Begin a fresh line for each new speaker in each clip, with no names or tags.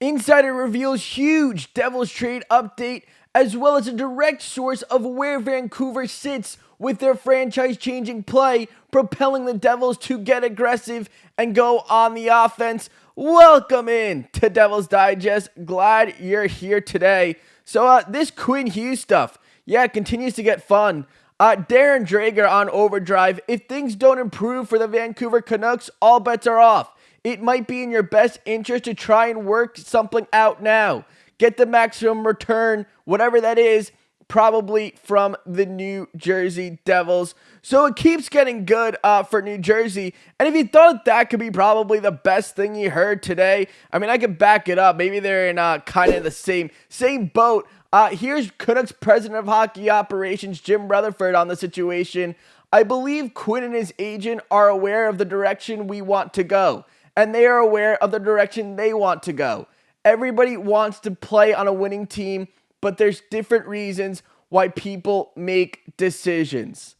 Insider reveals huge Devils trade update, as well as a direct source of where Vancouver sits with their franchise-changing play, propelling the Devils to get aggressive and go on the offense. Welcome in to Devils Digest. Glad you're here today. So this Quinn Hughes stuff, it continues to get fun. Darren Dreger on overdrive. If things don't improve for the Vancouver Canucks, all bets are off. It might be in your best interest to try and work something out now. Get the maximum return, whatever that is, probably from the New Jersey Devils. So it keeps getting good for New Jersey. And if you thought that could be probably the best thing you heard today, I mean, I could back it up. Maybe they're in kind of the same boat. Here's Canucks President of Hockey Operations, Jim Rutherford, on the situation. I believe Quinn and his agent are aware of the direction we want to go, and they are aware of the direction they want to go. Everybody wants to play on a winning team, but there's different reasons why people make decisions.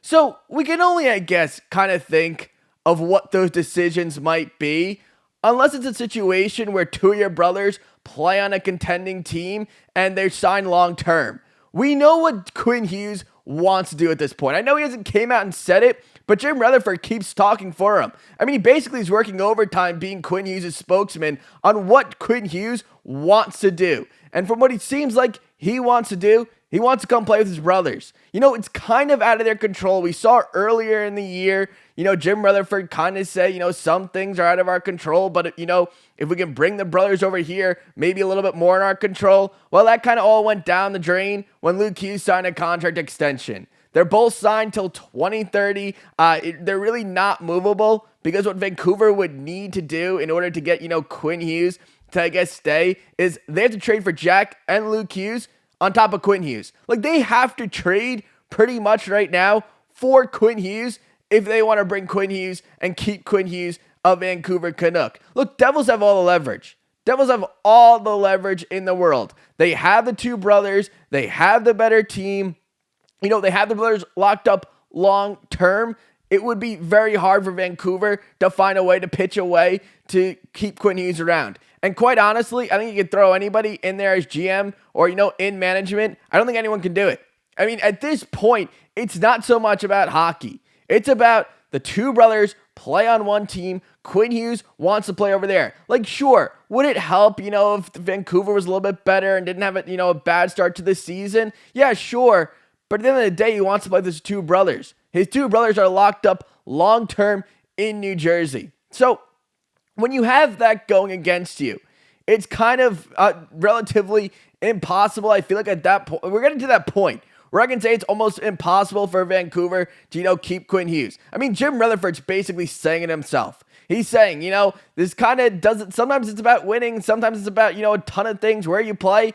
So we can only, I guess, kind of think of what those decisions might be, unless it's a situation where two of your brothers play on a contending team and they're signed long term. We know what Quinn Hughes wants to do at this point. I know he hasn't came out and said it, but Jim Rutherford keeps talking for him. I mean, he basically is working overtime being Quinn Hughes' spokesman on what Quinn Hughes wants to do. And from what it seems like he wants to do, he wants to come play with his brothers. You know, it's kind of out of their control. We saw earlier in the year, Jim Rutherford kind of say, some things are out of our control, but, if we can bring the brothers over here, maybe a little bit more in our control. Well, that kind of all went down the drain when Luke Hughes signed a contract extension. They're both signed till 2030. They're really not movable because what Vancouver would need to do in order to get, Quinn Hughes to, I guess, stay is they have to trade for Jack and Luke Hughes on top of Quinn Hughes. Like, they have to trade pretty much right now for Quinn Hughes if they want to bring Quinn Hughes and keep Quinn Hughes a Vancouver Canuck. Look, Devils have all the leverage. Devils have all the leverage in the world. They have the two brothers. They have the better team. They have the brothers locked up long term. It would be very hard for Vancouver to find a way to pitch away to keep Quinn Hughes around. And quite honestly, I think you could throw anybody in there as GM or, in management. I don't think anyone can do it. I mean, at this point, it's not so much about hockey. It's about the two brothers play on one team. Quinn Hughes wants to play over there. Like, sure, would it help, if Vancouver was a little bit better and didn't have a bad start to the season? Yeah, sure. But at the end of the day, he wants to play with his two brothers. His two brothers are locked up long-term in New Jersey. So when you have that going against you, it's kind of relatively impossible. I feel like at that point, we're getting to that point where I can say it's almost impossible for Vancouver to, keep Quinn Hughes. I mean, Jim Rutherford's basically saying it himself. He's saying, this kind of doesn't, sometimes it's about winning. Sometimes it's about, a ton of things, where you play.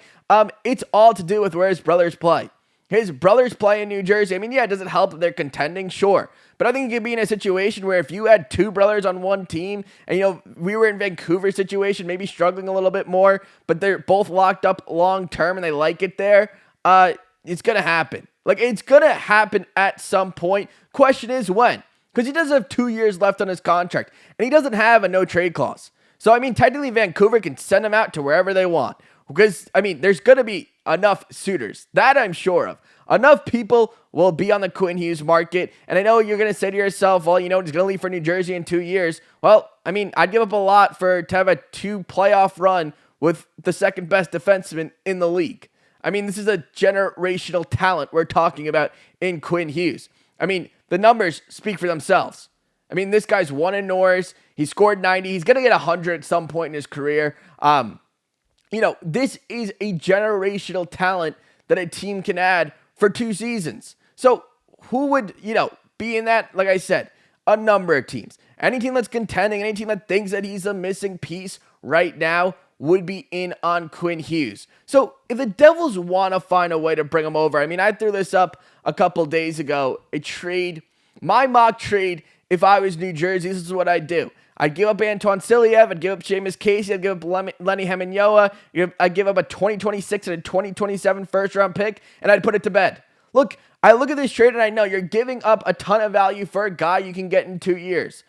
It's all to do with where his brothers play. His brothers play in New Jersey. I mean, does it help if they're contending? Sure. But I think you could be in a situation where if you had two brothers on one team and, we were in Vancouver's situation, maybe struggling a little bit more, but they're both locked up long term and they like it there, it's going to happen. Like, it's going to happen at some point. Question is when? Because he does have 2 years left on his contract and he doesn't have a no trade clause. So, I mean, technically Vancouver can send him out to wherever they want. Because, I mean, there's going to be enough suitors. That I'm sure of. Enough people will be on the Quinn Hughes market. And I know you're going to say to yourself, well, he's going to leave for New Jersey in 2 years. Well, I mean, I'd give up a lot to have a 2 playoff run with the second best defenseman in the league. I mean, this is a generational talent we're talking about in Quinn Hughes. I mean, the numbers speak for themselves. I mean, this guy's won in Norris. He scored 90. He's going to get 100 at some point in his career. This is a generational talent that a team can add for 2 seasons. So who would, be in that? Like I said, a number of teams. Any team that's contending, any team that thinks that he's a missing piece right now would be in on Quinn Hughes. So if the Devils want to find a way to bring him over, I mean, I threw this up a couple days ago, my mock trade, if I was New Jersey, this is what I'd do. I'd give up Antoine Siliev, I'd give up Seamus Casey, I'd give up Lenny Hemenyoa, I'd give up a 2026 and a 2027 first round pick, and I'd put it to bed. Look, I look at this trade and I know you're giving up a ton of value for a guy you can get in 2 years.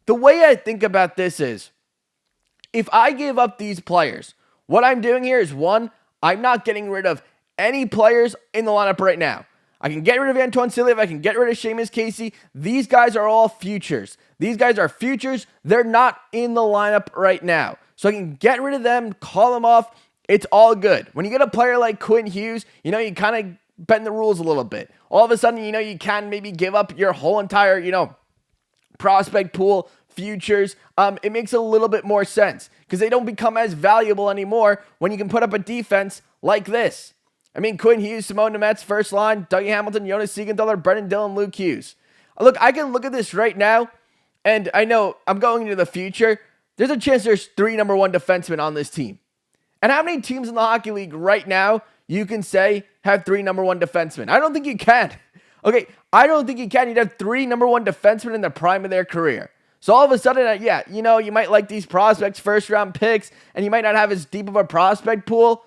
The way I think about this is, if I give up these players, what I'm doing here is, one, I'm not getting rid of any players in the lineup right now. I can get rid of Antoine Silliv. I can get rid of Seamus Casey. These guys are all futures. These guys are futures. They're not in the lineup right now. So I can get rid of them, call them off. It's all good. When you get a player like Quinn Hughes, you kind of bend the rules a little bit. All of a sudden, you can maybe give up your whole entire, prospect pool, futures. It makes a little bit more sense because they don't become as valuable anymore when you can put up a defense like this. Quinn Hughes, Simone Nemec, first line, Dougie Hamilton, Jonas, Siegenthaler, Brenden, Dillon, Luke Hughes. Look, I can look at this right now, and I know I'm going into the future. There's a chance there's 3 number 1 defensemen on this team. And how many teams in the hockey league right now you can say have 3 number 1 defensemen? I don't think you can. Okay, I don't think you can. You'd have 3 number 1 defensemen in the prime of their career. So all of a sudden, you might like these prospects, first round picks, and you might not have as deep of a prospect pool.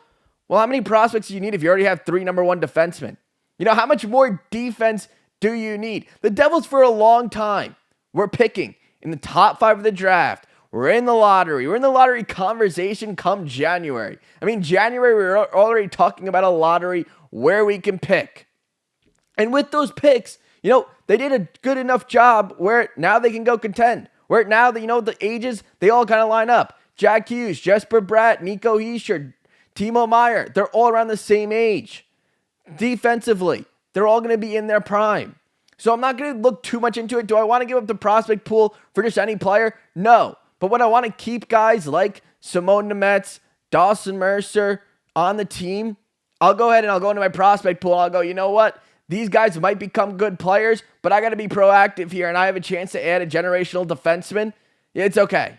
Well, how many prospects do you need if you already have 3 number 1 defensemen? How much more defense do you need? The Devils, for a long time, were picking in the top 5 of the draft. We're in the lottery. We're in the lottery conversation come January. January, we were already talking about a lottery where we can pick. And with those picks, they did a good enough job where now they can go contend. Where now, the ages, they all kind of line up. Jack Hughes, Jesper Bratt, Nico Hischier, Timo Meyer, they're all around the same age. Defensively, they're all going to be in their prime. So I'm not going to look too much into it. Do I want to give up the prospect pool for just any player? No. But when I want to keep guys like Simone Nemec, Dawson Mercer on the team, I'll go ahead and I'll go into my prospect pool. I'll go, you know what? These guys might become good players, but I got to be proactive here, and I have a chance to add a generational defenseman. It's okay.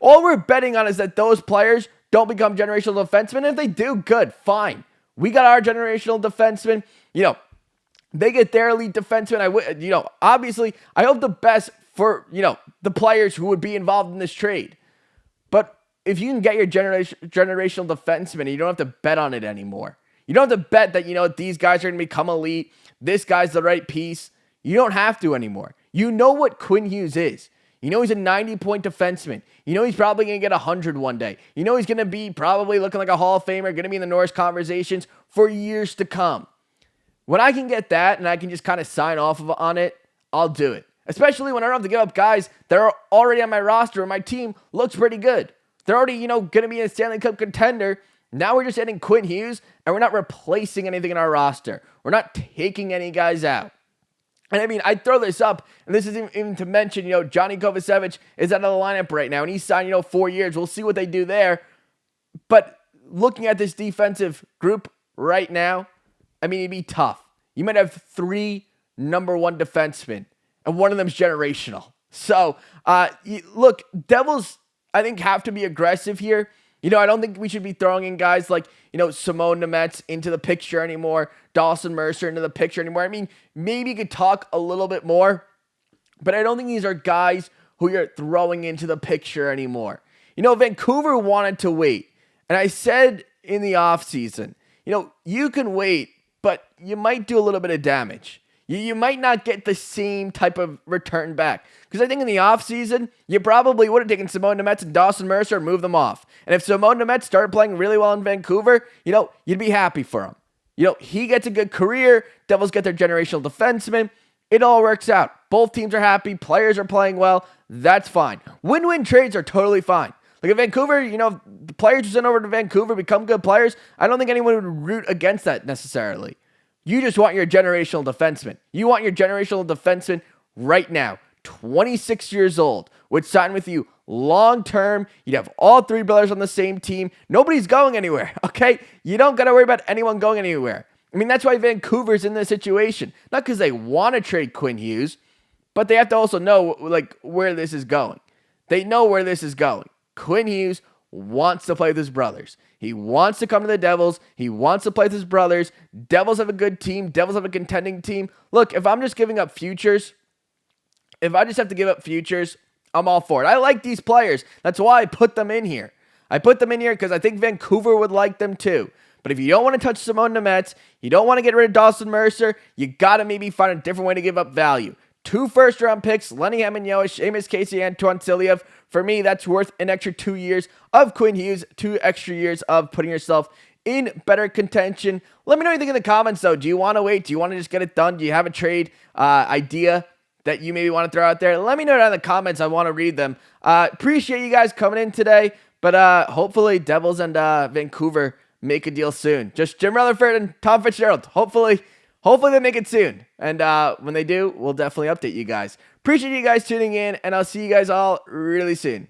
All we're betting on is that those players don't become generational defensemen. If they do, good, fine. We got our generational defensemen. They get their elite defenseman. Obviously, I hope the best for, the players who would be involved in this trade. But if you can get your generational defenseman, you don't have to bet on it anymore. You don't have to bet that, these guys are going to become elite. This guy's the right piece. You don't have to anymore. You know what Quinn Hughes is. He's a 90-point defenseman. He's probably going to get 100 one day. He's going to be probably looking like a Hall of Famer, going to be in the Norris conversations for years to come. When I can get that and I can just kind of sign off on it, I'll do it. Especially when I don't have to give up guys that are already on my roster and my team looks pretty good. They're already, going to be a Stanley Cup contender. Now we're just adding Quinn Hughes and we're not replacing anything in our roster. We're not taking any guys out. And I throw this up, and this isn't even to mention, Johnny Kovacevic is out of the lineup right now, and he's signed, 4 years. We'll see what they do there. But looking at this defensive group right now, it'd be tough. You might have 3 number 1 defensemen, and one of them's generational. So, look, Devils, I think, have to be aggressive here. I don't think we should be throwing in guys like, Simone Nemec into the picture anymore, Dawson Mercer into the picture anymore. Maybe you could talk a little bit more, but I don't think these are guys who you're throwing into the picture anymore. Vancouver wanted to wait, and I said in the offseason, you can wait, but you might do a little bit of damage. You might not get the same type of return back. Because I think in the offseason, you probably would have taken Simone Nemec and Dawson Mercer and moved them off. And if Simone Nemec started playing really well in Vancouver, you'd be happy for him. He gets a good career. Devils get their generational defenseman. It all works out. Both teams are happy. Players are playing well. That's fine. Win-win trades are totally fine. Like if Vancouver, if the players who sent over to Vancouver become good players, I don't think anyone would root against that necessarily. You just want your generational defenseman. You want your generational defenseman right now. 26 years old. Would sign with you long-term. You'd have all 3 brothers on the same team. Nobody's going anywhere, okay? You don't got to worry about anyone going anywhere. That's why Vancouver's in this situation. Not because they want to trade Quinn Hughes, but they have to also know, where this is going. They know where this is going. Quinn Hughes wants to play with his brothers. He wants to come to the Devils. He wants to play with his brothers. Devils have a good team. Devils have a contending team. Look, if I'm just giving up futures, if I just have to give up futures, I'm all for it. I like these players. That's why I put them in here. I put them in here because I think Vancouver would like them too. But if you don't want to touch Simone Nemec, you don't want to get rid of Dawson Mercer, you got to maybe find a different way to give up value. 2 first-round picks, Lenny Hammonyoa, Seamus, Casey, Antoine Siliev. For me, that's worth an extra 2 years of Quinn Hughes, 2 extra years of putting yourself in better contention. Let me know what you think in the comments, though. Do you want to wait? Do you want to just get it done? Do you have a trade idea that you maybe want to throw out there? Let me know down in the comments. I want to read them. Appreciate you guys coming in today, but hopefully Devils and Vancouver make a deal soon. Just Jim Rutherford and Tom Fitzgerald. Hopefully they make it soon. And when they do, we'll definitely update you guys. Appreciate you guys tuning in, and I'll see you guys all really soon.